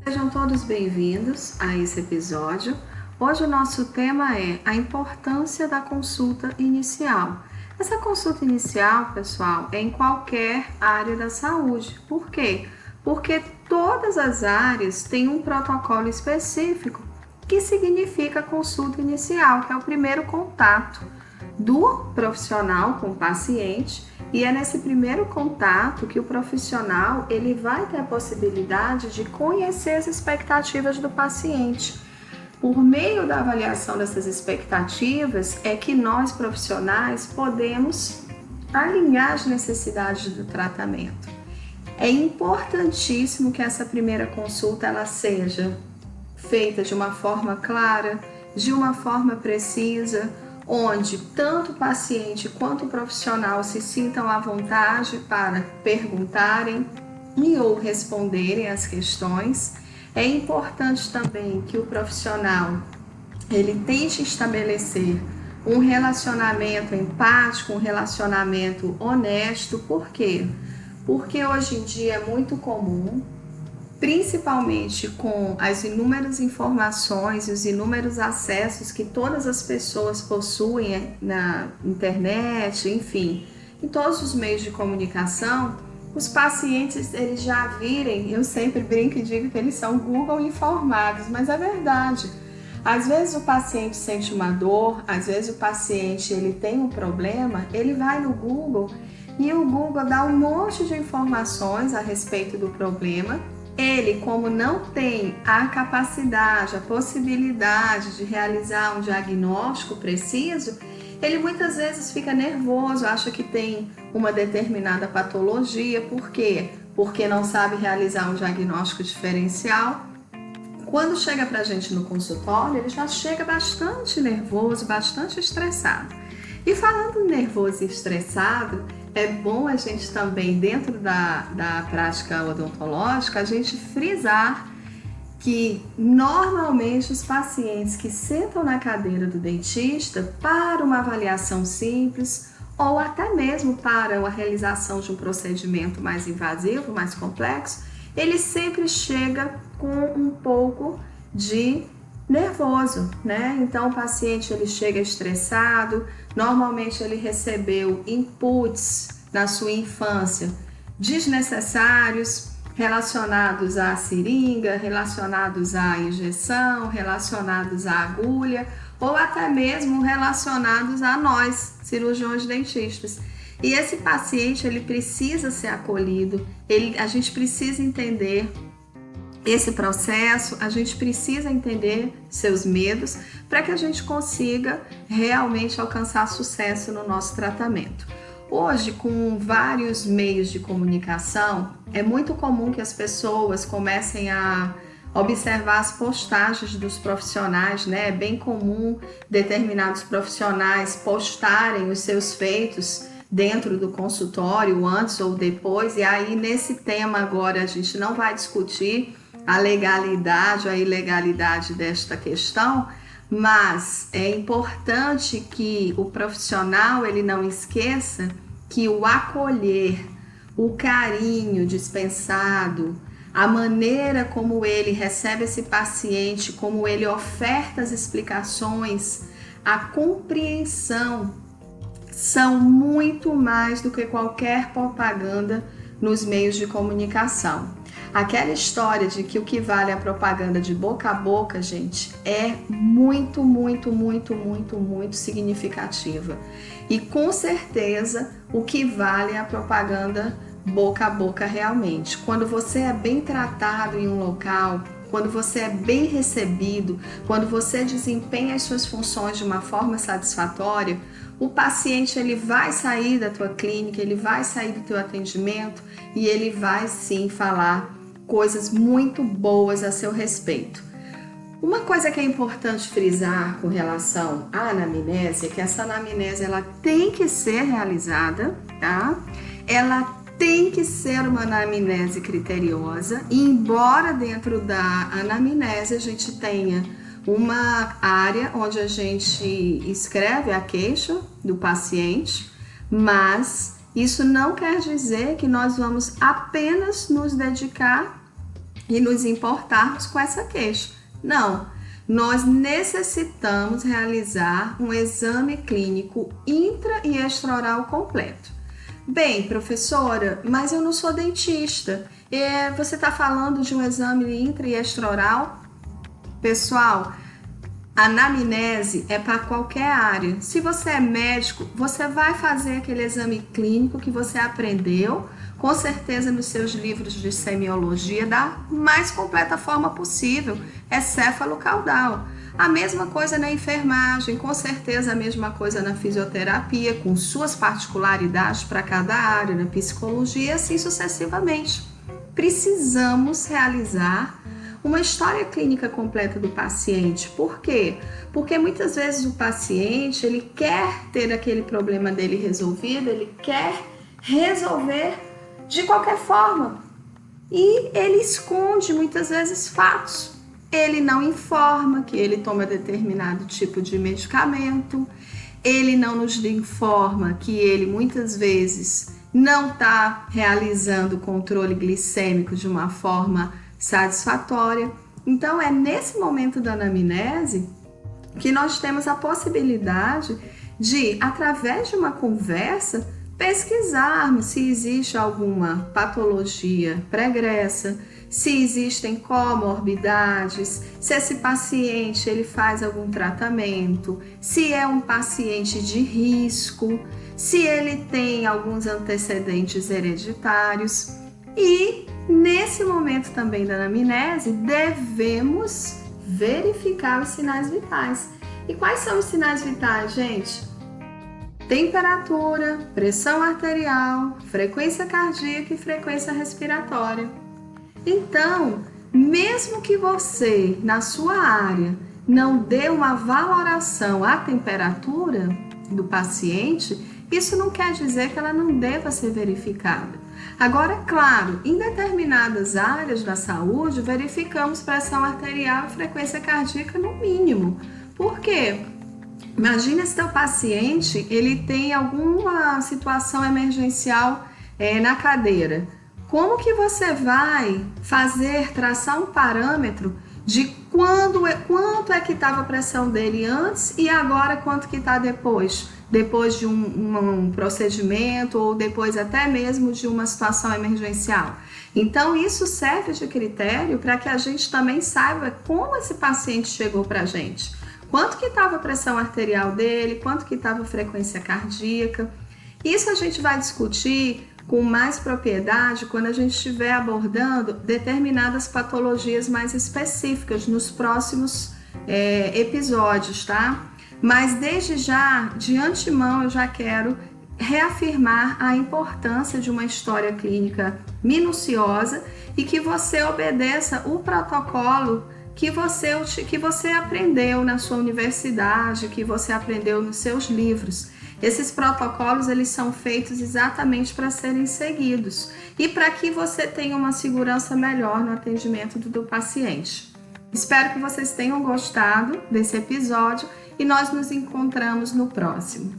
Sejam todos bem-vindos a esse episódio. Hoje o nosso tema é a importância da consulta inicial. Essa consulta inicial, pessoal, é em qualquer área da saúde. Por quê? Porque todas as áreas têm um protocolo específico que significa consulta inicial, que é o primeiro contato do profissional com o paciente, e é nesse primeiro contato que o profissional ele vai ter a possibilidade de conhecer as expectativas do paciente. Por meio da avaliação dessas expectativas é que nós profissionais podemos alinhar as necessidades do tratamento. É importantíssimo que essa primeira consulta ela seja feita de uma forma clara, de uma forma precisa, onde tanto o paciente quanto o profissional se sintam à vontade para perguntarem e ou responderem as questões. É importante também que o profissional ele tente estabelecer um relacionamento empático, um relacionamento honesto. Por quê? Porque hoje em dia é muito comum, principalmente com as inúmeras informações e os inúmeros acessos que todas as pessoas possuem na internet, enfim, em todos os meios de comunicação, os pacientes eles já virem, eu sempre brinco e digo que eles são Google informados, mas é verdade. Às vezes o paciente sente uma dor, às vezes o paciente ele tem um problema, ele vai no Google e o Google dá um monte de informações a respeito do problema. Ele, como não tem a capacidade, a possibilidade de realizar um diagnóstico preciso, ele muitas vezes fica nervoso, acha que tem uma determinada patologia. Por quê? Porque não sabe realizar um diagnóstico diferencial. Quando chega para a gente no consultório, ele já chega bastante nervoso, bastante estressado. E falando nervoso e estressado, é bom a gente também, dentro da prática odontológica, a gente frisar que normalmente os pacientes que sentam na cadeira do dentista para uma avaliação simples ou até mesmo para a realização de um procedimento mais invasivo, mais complexo, ele sempre chega com um pouco de nervoso, né? Então o paciente ele chega estressado, normalmente ele recebeu inputs na sua infância desnecessários, relacionados à seringa, relacionados à injeção, relacionados à agulha ou até mesmo relacionados a nós, cirurgiões dentistas. E esse paciente ele precisa ser acolhido, a gente precisa entender esse processo, a gente precisa entender seus medos para que a gente consiga realmente alcançar sucesso no nosso tratamento. Hoje, com vários meios de comunicação, é muito comum que as pessoas comecem a observar as postagens dos profissionais, né? É bem comum determinados profissionais postarem os seus feitos dentro do consultório, antes ou depois, e aí nesse tema agora a gente não vai discutir a legalidade, a ilegalidade desta questão, mas é importante que o profissional ele não esqueça que o acolher, o carinho dispensado, a maneira como ele recebe esse paciente, como ele oferta as explicações, a compreensão são muito mais do que qualquer propaganda nos meios de comunicação. Aquela história de que o que vale é a propaganda de boca a boca, gente, é muito significativa. E com certeza o que vale é a propaganda boca a boca realmente. Quando você é bem tratado em um local, quando você é bem recebido, quando você desempenha as suas funções de uma forma satisfatória, o paciente ele vai sair da tua clínica, ele vai sair do teu atendimento e ele vai sim falar coisas muito boas a seu respeito. Uma coisa que é importante frisar com relação à anamnese é que essa anamnese ela tem que ser realizada, tá? Ela tem que ser uma anamnese criteriosa, e embora dentro da anamnese a gente tenha uma área onde a gente escreve a queixa do paciente, mas isso não quer dizer que nós vamos apenas nos dedicar e nos importarmos com essa queixa. Não, nós necessitamos realizar um exame clínico intra e extraoral completo. Bem, professora, mas eu não sou dentista. Você está falando de um exame intra e extraoral? Pessoal, a anamnese é para qualquer área. Se você é médico, você vai fazer aquele exame clínico que você aprendeu, com certeza nos seus livros de semiologia, da mais completa forma possível, céfalo-caudal. A mesma coisa na enfermagem, com certeza a mesma coisa na fisioterapia, com suas particularidades para cada área, na psicologia e assim sucessivamente. Precisamos realizar uma história clínica completa do paciente. Por quê? Porque muitas vezes o paciente, ele quer ter aquele problema dele resolvido, ele quer resolver de qualquer forma. E ele esconde muitas vezes fatos. Ele não informa que ele toma determinado tipo de medicamento, ele não nos informa que ele muitas vezes não está realizando o controle glicêmico de uma forma satisfatória. Então é nesse momento da anamnese que nós temos a possibilidade de, através de uma conversa, pesquisarmos se existe alguma patologia pregressa, se existem comorbidades, se esse paciente ele faz algum tratamento, se é um paciente de risco, se ele tem alguns antecedentes hereditários. E nesse momento também da anamnese, devemos verificar os sinais vitais. E quais são os sinais vitais, gente? Temperatura, pressão arterial, frequência cardíaca e frequência respiratória. Então, mesmo que você, na sua área, não dê uma valoração à temperatura do paciente, isso não quer dizer que ela não deva ser verificada. Agora, claro, em determinadas áreas da saúde, verificamos pressão arterial e frequência cardíaca no mínimo. Por quê? Imagina se teu paciente ele tem alguma situação emergencial na cadeira. Como que você vai traçar um parâmetro de quanto é que estava a pressão dele antes e agora quanto que está depois de um procedimento ou depois até mesmo de uma situação emergencial? Então isso serve de critério para que a gente também saiba como esse paciente chegou para a gente. Quanto que estava a pressão arterial dele, quanto que estava a frequência cardíaca. Isso a gente vai discutir com mais propriedade quando a gente estiver abordando determinadas patologias mais específicas nos próximos episódios, tá? Mas desde já, de antemão, eu já quero reafirmar a importância de uma história clínica minuciosa e que você obedeça o protocolo que você aprendeu na sua universidade, que você aprendeu nos seus livros. Esses protocolos eles são feitos exatamente para serem seguidos e para que você tenha uma segurança melhor no atendimento do paciente. Espero que vocês tenham gostado desse episódio e nós nos encontramos no próximo.